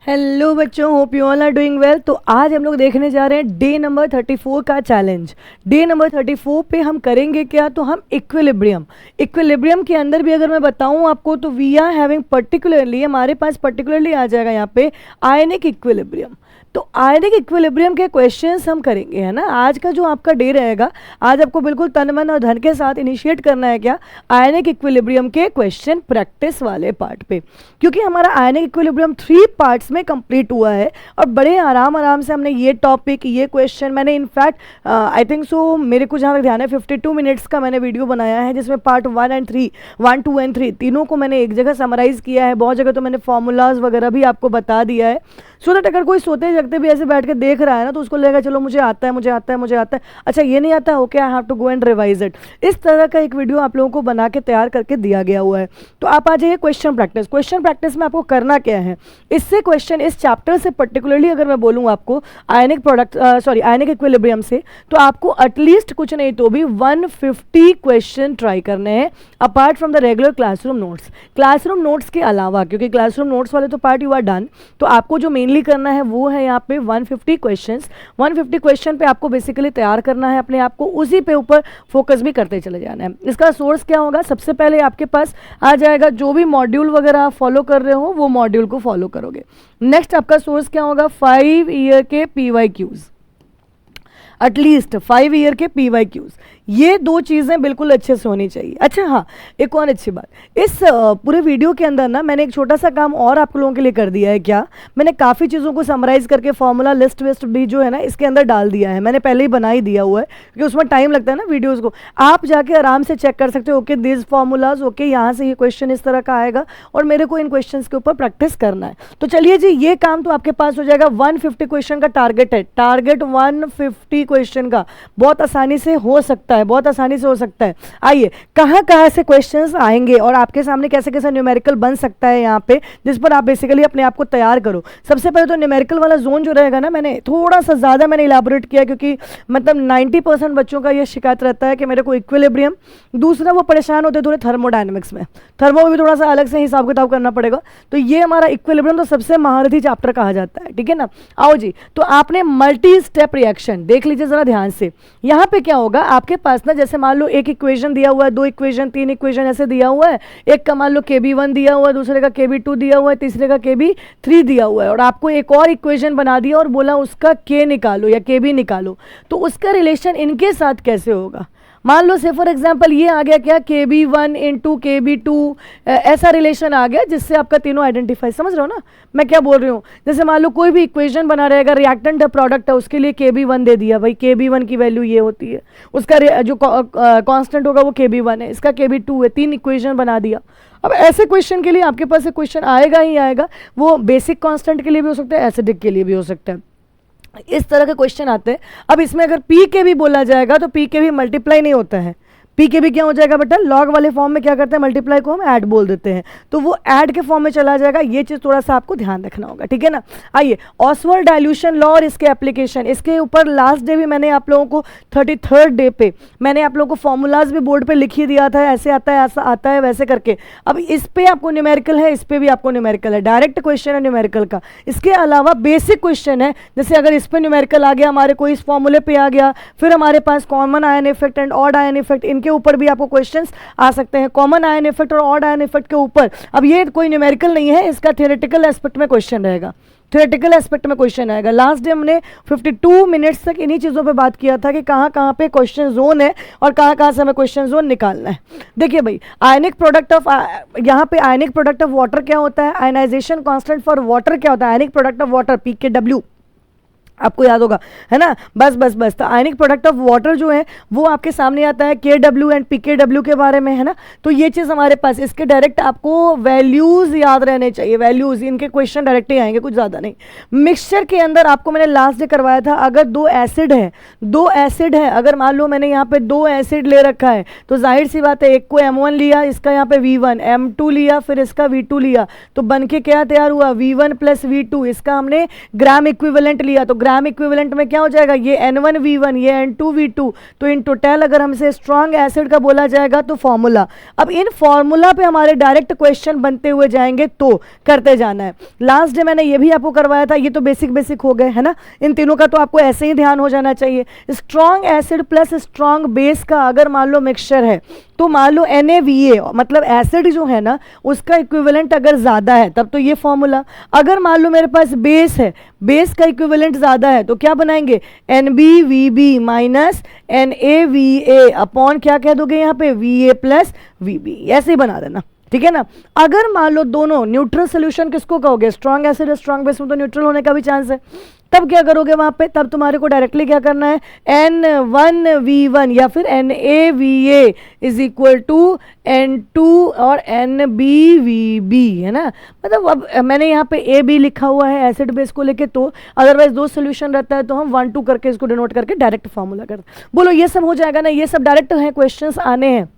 Hello बच्चों, hope you all are doing well. तो आज हम लोग देखने जा रहे हैं डे नंबर 34 का चैलेंज। डे नंबर 34 पे हम करेंगे क्या, तो हम इक्विलिब्रियम के अंदर भी अगर मैं बताऊं आपको तो वी आर हैविंग पर्टिकुलरली, हमारे पास पर्टिकुलरली आ जाएगा यहाँ पे आयनिक इक्विलिब्रियम। तो आयनिक इक्विलिब्रियम के क्वेश्चंस हम करेंगे, है ना। आज का जो आपका डे रहेगा, आज आपको बिल्कुल तन मन और धन के साथ इनिशिएट करना है क्या, आयनिक इक्विलिब्रियम के क्वेश्चन प्रैक्टिस वाले पार्ट पे, क्योंकि हमारा आयनिक इक्विलिब्रियम 3 पार्ट्स में कंप्लीट हुआ है और बड़े आराम से हमने ये टॉपिक, ये क्वेश्चन, मैंने इनफैक्ट आई थिंक सो, मेरे को जहाँ तक ध्यान है 52 मिनट्स का मैंने वीडियो बनाया है, जिसमें पार्ट 1, 2 एंड 3 तीनों को मैंने एक जगह समराइज किया है। बहुत जगह तो मैंने फॉर्मूलाज वगैरह भी आपको बता दिया है, सो दैट अगर कोई सोते जगते भी ऐसे बैठ के देख रहा है ना, तो उसको लगेगा चलो मुझे आता है, मुझे आता है, मुझे आता है, अच्छा ये नहीं आता, okay I have to go and revise it. इस तरह का एक वीडियो आप लोगों को बना के तैयार करके दिया गया हुआ है। तो आप आ जाइए क्वेश्चन प्रैक्टिस। क्वेश्चन प्रैक्टिस में आपको करना क्या है, इससे क्वेश्चन, इस चैप्टर से पर्टिकुलरली अगर मैं बोलूँ आपको आयनिक इक्विलिब्रियम से, तो आपको एटलीस्ट कुछ नहीं तो भी 150 क्वेश्चन ट्राई करने हैं apart from the regular classroom notes. Classroom notes के अलावा, क्योंकि क्लासरूम नोट्स वाले तो पार्ट यू आर डन, तो आपको जो मेनली करना है वो है यहाँ पे 150 क्वेश्चंस। 150 क्वेश्चन पे आपको बेसिकली तैयार करना है अपने आप को, उसी पे ऊपर फोकस भी करते चले जाना है। इसका सोर्स क्या होगा, सबसे पहले आपके पास आ जाएगा जो भी मॉड्यूल वगैरह आप फॉलो कर रहे हो वो मॉड्यूल को फॉलो करोगे। नेक्स्ट आपका सोर्स क्या होगा, 5 ईयर के PYQs, एटलीस्ट 5 ईयर के PYQs। ये दो चीज़ें बिल्कुल अच्छे से होनी चाहिए। अच्छा हाँ, एक और अच्छी बात, इस पूरे वीडियो के अंदर ना मैंने एक छोटा सा काम और आप लोगों के लिए कर दिया है। क्या, मैंने काफ़ी चीज़ों को समराइज करके फॉर्मूला लिस्ट वेस्ट भी जो है ना इसके अंदर डाल दिया है। मैंने पहले ही बना ही दिया हुआ है, क्योंकि उसमें टाइम लगता है ना वीडियोज़ को। आप जाके आराम से चेक कर सकते हो, ओके दिस फॉर्मूलाज, ओके यहाँ से ये क्वेश्चन इस तरह का आएगा और मेरे को इन क्वेश्चन के ऊपर प्रैक्टिस करना है। तो चलिए जी, ये काम तो आपके पास हो जाएगा। 150 क्वेश्चन का टारगेट है, टारगेट 150 क्वेश्चन का बहुत आसानी से हो सकता है, बहुत आसानी से हो सकता है। आइए, कहाँ से क्वेश्चंस आएंगे और आपके सामने कैसे कैसे न्यूमेरिकल बन सकता है यहाँ पे, जिस पर आप बेसिकली अपने आप को तैयार करो। सबसे पहले तो न्यूमेरिकल वाला जोन जो रहेगा ना, मैंने थोड़ा सा ज़्यादा मैंने इलाबोरेट किया, क्योंकि मतलब 90% बच्चों का ये शिकायत रहता है कि मेरे को इक्विलिब्रियम, दूसरा वो परेशान होते थोड़े थर्मोडायनेमिक्स में, थर्मो में भी थोड़ा सा अलग से हिसाब किताब करना पड़ेगा। तो ये हमारा इक्विलिब्रियम तो सबसे महारथी चैप्टर कहा जाता है, ठीक है ना। आओ जी, तो आपने मल्टी स्टेप रिएक्शन देख लीजिए जरा ध्यान से। यहाँ पे क्या होगा आपके पास ना, जैसे मान लो एक इक्वेशन दिया हुआ है, 2 इक्वेशन, 3 इक्वेशन ऐसे दिया हुआ है। एक का मान लो KB1 दिया हुआ है, दूसरे का KB2 दिया हुआ है, तीसरे का KB3 दिया हुआ है, और आपको एक और इक्वेशन बना दिया और बोला उसका K निकालो या KB निकालो। तो उसका रिलेशन इनके साथ कैसे होगा, मान लो से फॉर एग्जांपल ये आ गया क्या, KB1 इंटू KB2, ऐसा रिलेशन आ गया जिससे आपका तीनों आइडेंटिफाई, समझ रहे हो ना मैं क्या बोल रही हूँ। जैसे मान लो कोई भी इक्वेशन बना रहेगा, रिएक्टेंट है, प्रोडक्ट है, उसके लिए KB1 दे दिया, भाई KB1 की वैल्यू ये होती है, उसका जो कांस्टेंट होगा वो KB1 है, इसका KB2 है, 3 इक्वेशन बना दिया। अब ऐसे क्वेश्चन के लिए आपके पास एक क्वेश्चन आएगा ही आएगा, वो बेसिक कांस्टेंट के लिए भी हो सकता है, एसिडिक के लिए भी हो सकता है, इस तरह के क्वेश्चन आते हैं। अब इसमें अगर पी के भी बोला जाएगा तो पी के भी मल्टीप्लाई नहीं होता है, पी के भी क्या हो जाएगा बेटा, लॉग वाले फॉर्म में क्या करते हैं, मल्टीप्लाई को हम ऐड बोल देते हैं, तो वो ऐड के फॉर्म में चला जाएगा। ये चीज़ थोड़ा सा आपको ध्यान रखना होगा, ठीक है ना। आइए, ऑसवर्ड डाइल्यूशन लॉ और इसके एप्लीकेशन, इसके ऊपर लास्ट डे भी मैंने आप लोगों को 33rd डे पे मैंने आप लोगों को फॉर्मूलाज भी बोर्ड पे लिख ही दिया था, ऐसे आता है, ऐसा आता है, वैसे करके। अब इस पे आपको न्यूमेरिकल है, इस पे भी आपको न्यूमेरिकल है, डायरेक्ट क्वेश्चन है न्यूमेरिकल का। इसके अलावा बेसिक क्वेश्चन है, जैसे अगर इस पे न्यूमेरिकल आ गया हमारे को, इस फॉर्मूले पे आ गया, फिर हमारे पास common ion effect and odd ion effect, इनके ऊपर भी आपको क्वेश्चंस आ सकते हैं। कॉमन आयन इफेक्ट और ऑड आयन इफेक्ट के ऊपर, अब ये कोई न्यूमेरिकल नहीं है, इसका थ्योरेटिकल एस्पेक्ट में क्वेश्चन रहेगा, थ्योरेटिकल एस्पेक्ट में क्वेश्चन आएगा। लास्ट डे हमने 52 मिनट्स तक इन्हीं चीज़ों पे बात किया था कि कहाँ पे क्वेश्चन जोन है और कहाँ से हमें क्वेश्चन जोन निकालना है। देखिए भाई, आयनिक प्रोडक्ट ऑफ, यहाँ पे आयनिक प्रोडक्ट ऑफ वाटर क्या होता है, आयनाइजेशन कांस्टेंट फॉर वाटर क्या होता है, ionic product of water PKW, आपको याद होगा, है ना। बस तो आयनिक प्रोडक्ट ऑफ वाटर जो है वो आपके सामने आता है KW एंड PKW के बारे में, है ना। तो ये चीज़ हमारे पास, इसके डायरेक्ट आपको वैल्यूज़ याद रहने चाहिए, वैल्यूज़, इनके क्वेश्चन डायरेक्ट ही आएंगे, कुछ ज़्यादा नहीं। मिक्सचर के अंदर आपको मैंने लास्ट डे करवाया था, अगर दो एसिड है, अगर मान लो मैंने यहाँ पे 2 एसिड ले रखा है, तो जाहिर सी बात है, एक को M1 लिया, इसका यहाँ पे V1, M2 लिया, फिर इसका V2 लिया, तो बन के क्या तैयार हुआ, V1 + V2, इसका हमने ग्राम इक्विवेलेंट लिया, तो ग्राम इक्विवेलेंट में क्या हो जाएगा, ये N1V1 ये N2V2, तो इन टोटल अगर हमसे स्ट्रॉन्ग एसिड का बोला जाएगा तो फॉर्मूला। अब इन फॉर्मूला पे हमारे डायरेक्ट क्वेश्चन बनते हुए जाएंगे तो करते जाना है। लास्ट डे मैंने ये भी आपको करवाया था, ये तो बेसिक हो गए है ना, इन तीनों का तो आपको ऐसे ही ध्यान हो जाना चाहिए। Strong acid plus strong base का अगर मान लो मिक्सचर है तो मान लो NaVa, मतलब एसिड जो है ना उसका इक्विवेलेंट अगर ज़्यादा है तब तो ये फॉर्मूला। अगर मान लो मेरे पास बेस है, बेस का इक्विवेलेंट ज़्यादा है तो क्या बनाएंगे, NbVb माइनस NaVa अपॉन क्या कह दोगे यहाँ पे Va प्लस Vb, ऐसे ही बना देना, ठीक है ना। अगर मान लो दोनों न्यूट्रल सोल्यूशन किसको कहोगे, स्ट्रॉन्ग एसिड स्ट्रॉन्ग बेस में तो न्यूट्रल होने का भी चांस है, तब क्या करोगे वहां पे, तब तुम्हारे को डायरेक्टली क्या करना है, N1V1 या फिर NaVa is equal to N2 और NbVb, है ना। मतलब अब मैंने यहाँ पे AB लिखा हुआ है एसिड बेस को लेके, तो अदरवाइज दो सोल्यूशन रहता है तो हम 1 2 करके इसको डिनोट करके डायरेक्ट फॉर्मूला करते हैं। बोलो ये सब हो जाएगा ना, ये सब डायरेक्ट है, क्वेश्चंस आने हैं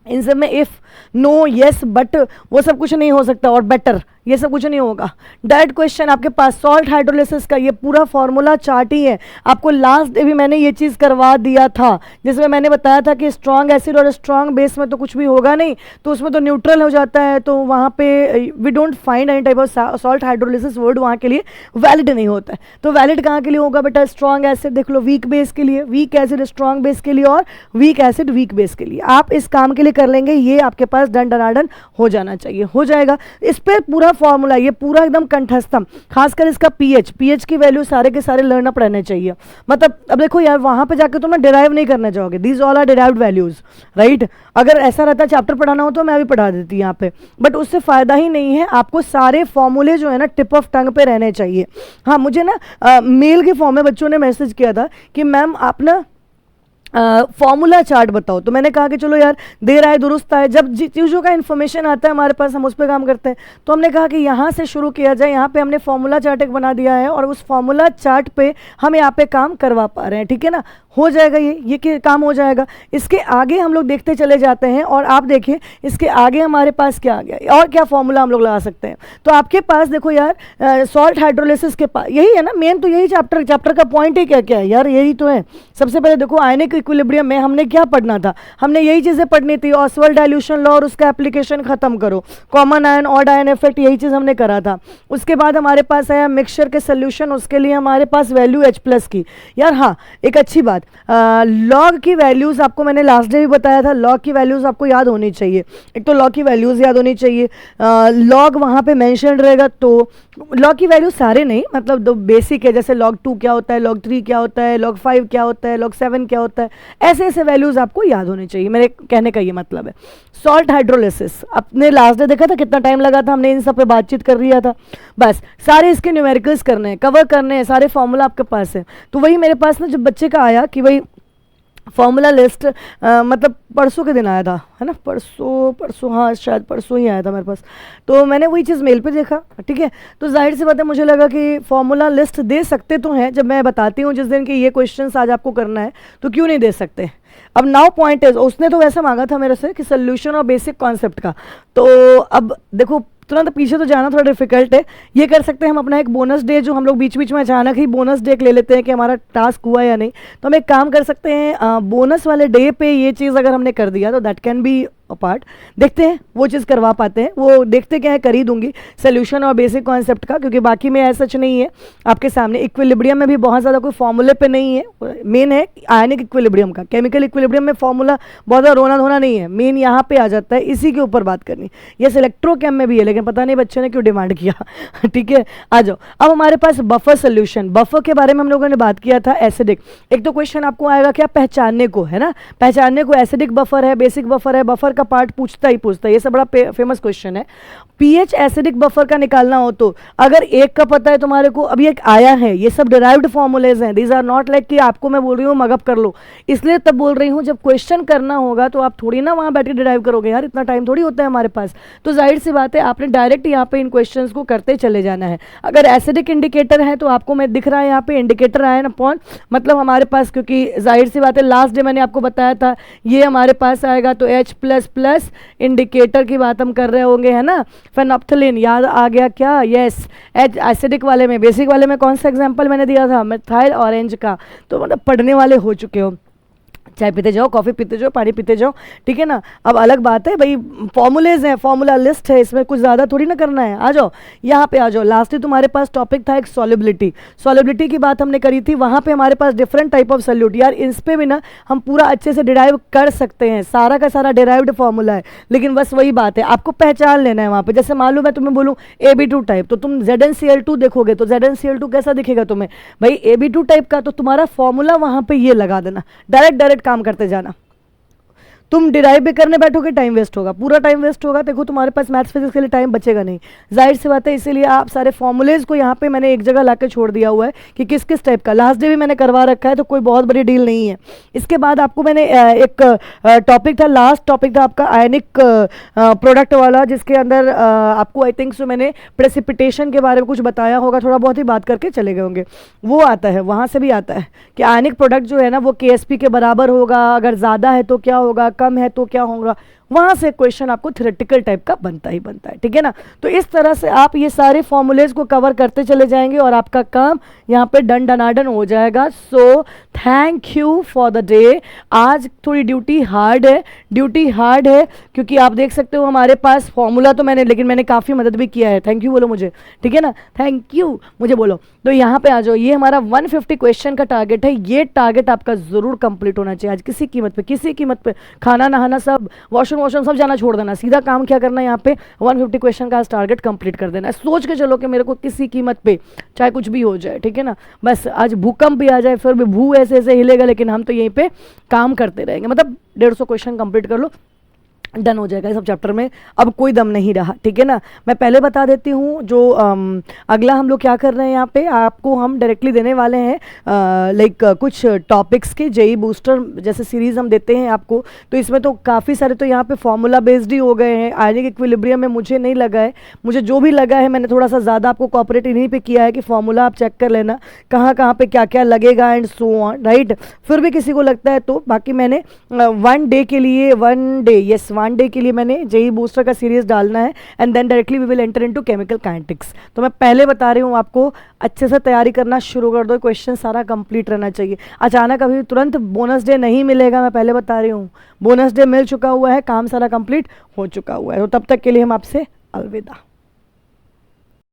इन सब में इफ नो यस बट वो सब कुछ नहीं हो सकता, और बेटर ये सब कुछ नहीं होगा। डायरेक्ट क्वेश्चन आपके पास सॉल्ट हाइड्रोलिसिस का ये पूरा फॉर्मूला चार्ट ही है। आपको लास्ट डे भी मैंने ये चीज़ करवा दिया था जिसमें मैंने बताया था कि स्ट्रॉन्ग एसिड और स्ट्रॉन्ग बेस में तो कुछ भी होगा नहीं, तो उसमें तो न्यूट्रल हो जाता है, तो वहाँ पे we don't find any type of salt hydrolysis word वहाँ के लिए वैलिड नहीं होता है। तो वैलिड कहाँ के लिए होगा बेटा, स्ट्रॉन्ग एसिड देख लो वीक बेस के लिए, वीक एसिड स्ट्रॉन्ग बेस के लिए, और वीक एसिड वीक बेस के लिए। आप इस काम के लिए कर लेंगे, ये आपके पास डन डनाडन हो जाना चाहिए, हो जाएगा। इस पर पूरा फॉर्मूला ये पूरा एकदम कंठस्थम, खासकर इसका पीएच की वैल्यू सारे के सारे लर्न अप रहने चाहिए। मतलब अब देखो यार वहां पे जाके तुम डिराइव नहीं करना चाहोगे, these all are derived values, right. अगर ऐसा रहता चैप्टर पढ़ाना हो तो मैं भी पढ़ा देती यहाँ पे, बट उससे फायदा ही नहीं है। आपको सारे फॉर्मूले जो है ना टिप ऑफ टंग पे रहने चाहिए। हाँ, मुझे ना मेल के फॉर्म में बच्चों ने मैसेज किया था कि मैम आप ना फॉर्मूला चार्ट बताओ, तो मैंने कहा कि चलो यार देर आए दुरुस्त आए, जब चीज़ों का इन्फॉर्मेशन आता है हमारे पास हम उस पर काम करते हैं। तो हमने कहा कि यहाँ से शुरू किया जाए, यहाँ पे हमने फॉर्मूला चार्ट एक बना दिया है और उस फॉर्मूला चार्ट पे हम यहाँ पे काम करवा पा रहे हैं, ठीक है ना। हो जाएगा ये काम हो जाएगा। इसके आगे हम लोग देखते चले जाते हैं और आप देखिए इसके आगे हमारे पास क्या आ गया और क्या फॉर्मूला हम लोग लगा सकते हैं। तो आपके पास देखो यार सॉल्ट हाइड्रोलिसिस के पास यही है ना मेन, तो यही चैप्टर का पॉइंट ही क्या है यार, यही तो है। सबसे पहले देखो आयनिक इक्विलिब्रियम में हमने क्या पढ़ना था, हमने यही चीज़ें पढ़नी थी, ऑसवाल्ड डाइल्यूशन लॉ और उसका एप्लीकेशन खत्म करो, common ion odd ion effect, यही चीज़ हमने करा था। उसके बाद हमारे पास आया मिक्सचर के सोल्यूशन, उसके लिए हमारे पास वैल्यू H+ की। यार हाँ, एक अच्छी बात, लॉग की वैल्यूज़ आपको मैंने लास्ट डे भी बताया था, लॉग की वैल्यूज़ आपको याद होनी चाहिए। एक तो लॉग की वैल्यूज़ याद होनी चाहिए, लॉग वहाँ पे मेंशन रहेगा, तो लॉग की वैल्यू सारे नहीं, मतलब दो बेसिक है, जैसे log 2 क्या होता है, log 3 क्या होता है, log 5 क्या होता है, log 7 क्या होता है, ऐसे ऐसे वैल्यूज़ आपको याद होनी चाहिए। मेरे कहने का ये मतलब है। सॉल्ट हाइड्रोलिसिस अपने लास्ट डे देखा था कितना टाइम लगा था, हमने इन सब पे बातचीत कर लिया था। बस सारे इसके न्यूमेरिकल्स करने हैं, कवर करने हैं, सारे फॉर्मूला आपके पास है। तो वही मेरे पास ना जब बच्चे का आया कि भाई फॉर्मूला लिस्ट, मतलब परसों के दिन आया था, है ना, परसों हाँ शायद परसों ही आया था मेरे पास, तो मैंने वही चीज़ मेल पे देखा, ठीक है। तो जाहिर सी बात है मुझे लगा कि फॉर्मूला लिस्ट दे सकते तो हैं, जब मैं बताती हूँ जिस दिन कि ये क्वेश्चंस आज आपको करना है तो क्यों नहीं दे सकते। अब नाउ पॉइंट इज, उसने तो वैसा मांगा था मेरे से कि सोल्यूशन और बेसिक कॉन्सेप्ट का, तो अब देखो तुरंत पीछे तो जाना थोड़ा डिफिकल्ट है। ये कर सकते हैं हम अपना एक बोनस डे, जो हम लोग बीच बीच में अचानक ही बोनस डे ले लेते हैं कि हमारा टास्क हुआ या नहीं, तो हम एक काम कर सकते हैं, बोनस वाले डे पे ये चीज़ अगर हमने कर दिया तो दैट कैन बी अपार्ट। देखते हैं वो चीज़ करवा पाते हैं, वो देखते क्या है, कर ही दूंगी सोल्यूशन और बेसिक कॉन्सेप्ट का, क्योंकि बाकी में ऐसा सच नहीं है आपके सामने। इक्विलिब्रियम में भी बहुत ज़्यादा कोई फॉर्मूले पे नहीं है, मेन है आयनिक इक्विलिब्रियम का। केमिकल इक्विलिब्रियम में फॉर्मूला बहुत ज़्यादा रोना धोना नहीं है, मेन यहाँ पे आ जाता है, इसी के ऊपर बात करनी। ये इलेक्ट्रोकेम में भी है, लेकिन पता नहीं बच्चे ने क्यों डिमांड किया ठीक है, आ जाओ। अब हमारे पास बफर सोल्यूशन, बफर के बारे में हम लोगों ने बात किया था, एसिडिक। एक तो क्वेश्चन आपको आएगा क्या, पहचानने को, है ना, पहचानने को एसिडिक बफर है, बेसिक बफर है, बफर का पार्ट पूछता ही ये सब बड़ा फेमस क्वेश्चन है। पीएच एसिडिक बफर का निकालना हो तो अगर एक का पता है तुम्हारे को, अभी एक आया है, ये सब डिराइव्ड फॉर्मूलेज हैं, दीज आर नॉट लाइक कि आपको मैं बोल रही हूँ मगअप कर लो, इसलिए तब बोल रही हूँ जब क्वेश्चन करना होगा तो आप थोड़ी ना वहाँ बैठ के डिराइव करोगे यार, इतना टाइम थोड़ी होता है हमारे पास। तो जाहिर सी बात है आपने डायरेक्ट यहाँ पे इन क्वेश्चंस को करते चले जाना है। अगर एसिडिक इंडिकेटर है तो आपको मैं दिख रहा है यहाँ पे इंडिकेटर आयन अपॉन, मतलब हमारे पास, क्योंकि जाहिर सी बात है लास्ट डे मैंने आपको बताया था ये हमारे पास आएगा तो H+ प्लस इंडिकेटर की बात हम कर रहे होंगे, है ना। फेनोप्थलीन याद आ गया क्या, यस। एसिडिक वाले में, बेसिक वाले में कौन सा एग्जाम्पल मैंने दिया था, मिथाइल ऑरेंज का। तो मतलब पढ़ने वाले हो चुके हो, चाय पीते जाओ, कॉफ़ी पीते जाओ, पानी पीते जाओ, ठीक है ना। अब अलग बात है भाई, फॉर्मूलेज हैं, फॉर्मूला लिस्ट है, इसमें कुछ ज़्यादा थोड़ी ना करना है। आ जाओ यहाँ पे आ जाओ। लास्टली तुम्हारे पास टॉपिक था एक सॉलिबिलिटी। सॉलिबिलिटी की बात हमने करी थी, वहाँ पे हमारे पास डिफरेंट टाइप ऑफ सॉल्यूट, यार इस पे भी ना हम पूरा अच्छे से डिराइव कर सकते हैं, सारा का सारा डिराइव्ड फॉर्मूला है। लेकिन बस वही बात है, आपको पहचान लेना है वहाँ पे। जैसे मालूम है तुम्हें बोलूँ AB2 टाइप, तो तुम ZnCl2 देखोगे तो ZnCl2 कैसा दिखेगा तुम्हें भाई, AB2 टाइप का। तो तुम्हारा फॉर्मूला वहाँ पे ये लगा देना, डायरेक्ट काम करते जाना। तुम डिराइव भी करने बैठोगे, टाइम वेस्ट होगा, पूरा टाइम वेस्ट होगा। देखो तुम्हारे पास मैथ्स फिजिक्स के लिए टाइम बचेगा नहीं, जाहिर सी बात है। इसीलिए आप सारे फॉर्मूलेज को यहाँ पे मैंने एक जगह लाके छोड़ दिया हुआ है कि किस किस टाइप का। लास्ट डे भी मैंने करवा रखा है, तो कोई बहुत बड़ी डील नहीं है। इसके बाद आपको मैंने एक टॉपिक था, लास्ट टॉपिक था आपका आयनिक प्रोडक्ट वाला, जिसके अंदर आपको आई थिंक सो मैंने प्रेसिपिटेशन के बारे में कुछ बताया होगा, थोड़ा बहुत ही बात करके चले गए होंगे। वो आता है, वहाँ से भी आता है कि आयनिक प्रोडक्ट जो है ना वो KSP के बराबर होगा, अगर ज़्यादा है तो क्या होगा, कम है तो क्या होगा। वहाँ से क्वेश्चन आपको थ्योरेटिकल टाइप का बनता ही बनता है, ठीक है ना। तो इस तरह से आप ये सारे फॉर्मूलेज को कवर करते चले जाएंगे और आपका काम यहाँ पे डन डनाडन हो जाएगा। So thank you for the day. आज थोड़ी ड्यूटी हार्ड है क्योंकि आप देख सकते हो हमारे पास फॉर्मूला तो लेकिन मैंने काफ़ी मदद भी किया है। थैंक यू बोलो मुझे, ठीक है ना, थैंक यू मुझे बोलो। तो यहाँ पे आ जाओ, ये हमारा 150 क्वेश्चन का टारगेट है। ये टारगेट आपका ज़रूर कंप्लीट होना चाहिए आज, किसी कीमत पे। खाना नहाना सब, वॉशरूम सब जाना छोड़ देना, सीधा काम क्या करना है यहाँ पे 150 क्वेश्चन का आज टारगेट कंप्लीट कर देना है। सोच के चलो कि मेरे को किसी कीमत पे चाहे कुछ भी हो जाए, ठीक है ना। बस आज भूकंप भी आ जाए फिर भी भू ऐसे हिलेगा, लेकिन हम तो यहीं पे काम करते रहेंगे। मतलब 150 क्वेश्चन कंप्लीट कर लो, डन हो जाएगा इस सब चैप्टर में, अब कोई दम नहीं रहा, ठीक है ना। मैं पहले बता देती हूँ जो अगला हम लोग क्या कर रहे हैं यहाँ पे, आपको हम डायरेक्टली देने वाले हैं लाइक कुछ टॉपिक्स के जेई बूस्टर जैसे सीरीज़ हम देते हैं आपको। तो इसमें तो काफ़ी सारे तो यहाँ पे फॉर्मूला बेस्ड ही हो गए हैं। आयनिक इक्विलिब्रियम में मुझे नहीं लगा है, मुझे जो भी लगा है मैंने थोड़ा सा ज़्यादा आपको कॉपरेट इन्हीं पर किया है कि फॉर्मूला आप चेक कर लेना कहाँ कहाँ पर क्या क्या लगेगा एंड सो ऑन, राइट। फिर भी किसी को लगता है तो बाकी मैंने 1 डे के लिए 1 डे के लिए मैंने जेई बूस्टर का सीरीज डालना है and then directly we will enter into chemical kinetics. तो मैं पहले बता रही हूँ आपको अच्छे से तैयारी करना शुरू कर दो, क्वेश्चन सारा कंप्लीट रहना चाहिए। अचानक अभी तुरंत बोनस डे नहीं मिलेगा, मैं पहले बता रही हूँ। बोनस डे मिल चुका हुआ है, काम सारा कंप्लीट हो चुका हुआ है। तो तब तक के लिए हम आपसे अलविदा।